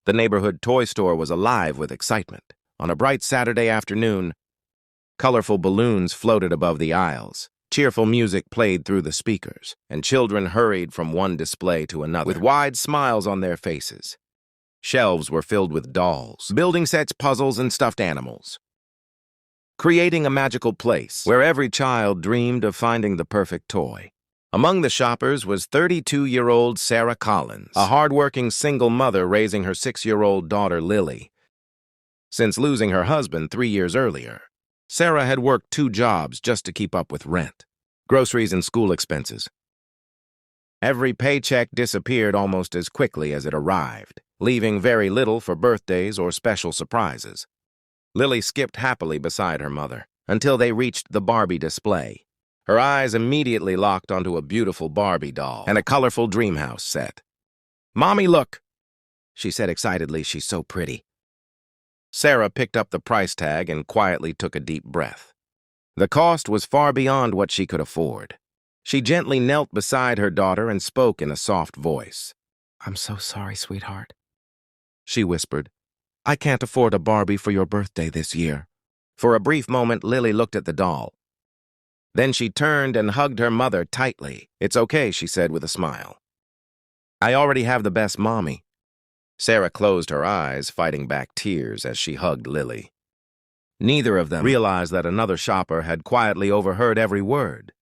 The neighborhood toy store was alive with excitement. On a bright Saturday afternoon, colorful balloons floated above the aisles. Cheerful music played through the speakers, and children hurried from one display to another with wide smiles on their faces. Shelves were filled with dolls, building sets, puzzles, and stuffed animals, creating a magical place where every child dreamed of finding the perfect toy. Among the shoppers was 32-year-old Sarah Collins, a hardworking single mother raising her 6-year-old daughter Lily. Since losing her husband 3 years earlier, Sarah had worked 2 jobs just to keep up with rent, groceries, and school expenses. Every paycheck disappeared almost as quickly as it arrived, leaving very little for birthdays or special surprises. Lily skipped happily beside her mother until they reached the Barbie display. Her eyes immediately locked onto a beautiful Barbie doll and a colorful dream house set. "Mommy, look!" she said excitedly. "She's so pretty." Sarah picked up the price tag and quietly took a deep breath. The cost was far beyond what she could afford. She gently knelt beside her daughter and spoke in a soft voice. "I'm so sorry, sweetheart," she whispered. "I can't afford a Barbie for your birthday this year." For a brief moment, Lily looked at the doll. Then she turned and hugged her mother tightly. "It's okay," she said with a smile. "I already have the best mommy." Sarah closed her eyes, fighting back tears as she hugged Lily. Neither of them realized that another shopper had quietly overheard every word.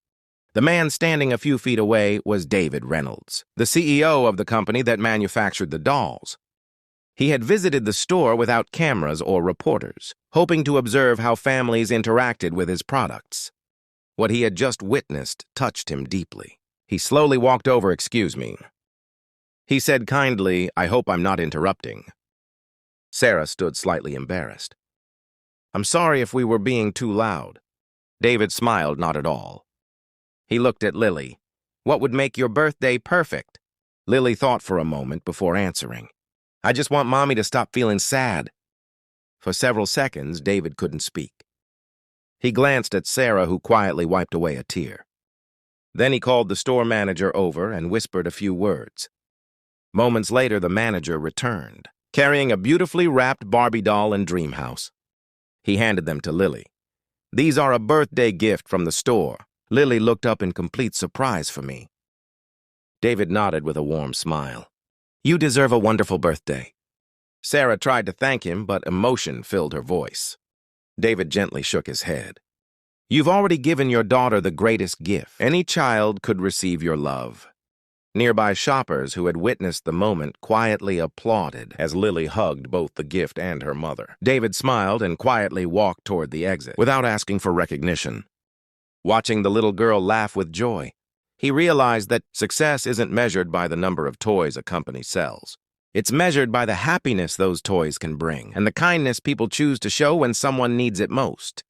The man standing a few feet away was David Reynolds, the CEO of the company that manufactured the dolls. He had visited the store without cameras or reporters, hoping to observe how families interacted with his products. What he had just witnessed touched him deeply. He slowly walked over. "Excuse me," he said kindly. "I hope I'm not interrupting." Sarah stood slightly embarrassed. "I'm sorry if we were being too loud." David smiled. "Not at all." He looked at Lily. "What would make your birthday perfect?" Lily thought for a moment before answering. "I just want Mommy to stop feeling sad." For several seconds, David couldn't speak. He glanced at Sarah, who quietly wiped away a tear. Then he called the store manager over and whispered a few words. Moments later, the manager returned, carrying a beautifully wrapped Barbie doll and dream house. He handed them to Lily. "These are a birthday gift from the store." Lily looked up in complete surprise for me. David nodded with a warm smile. "You deserve a wonderful birthday." Sarah tried to thank him, but emotion filled her voice. David gently shook his head. "You've already given your daughter the greatest gift. Any child could receive your love." Nearby shoppers who had witnessed the moment quietly applauded as Lily hugged both the gift and her mother. David smiled and quietly walked toward the exit without asking for recognition. Watching the little girl laugh with joy, he realized that success isn't measured by the number of toys a company sells. It's measured by the happiness those toys can bring and the kindness people choose to show when someone needs it most.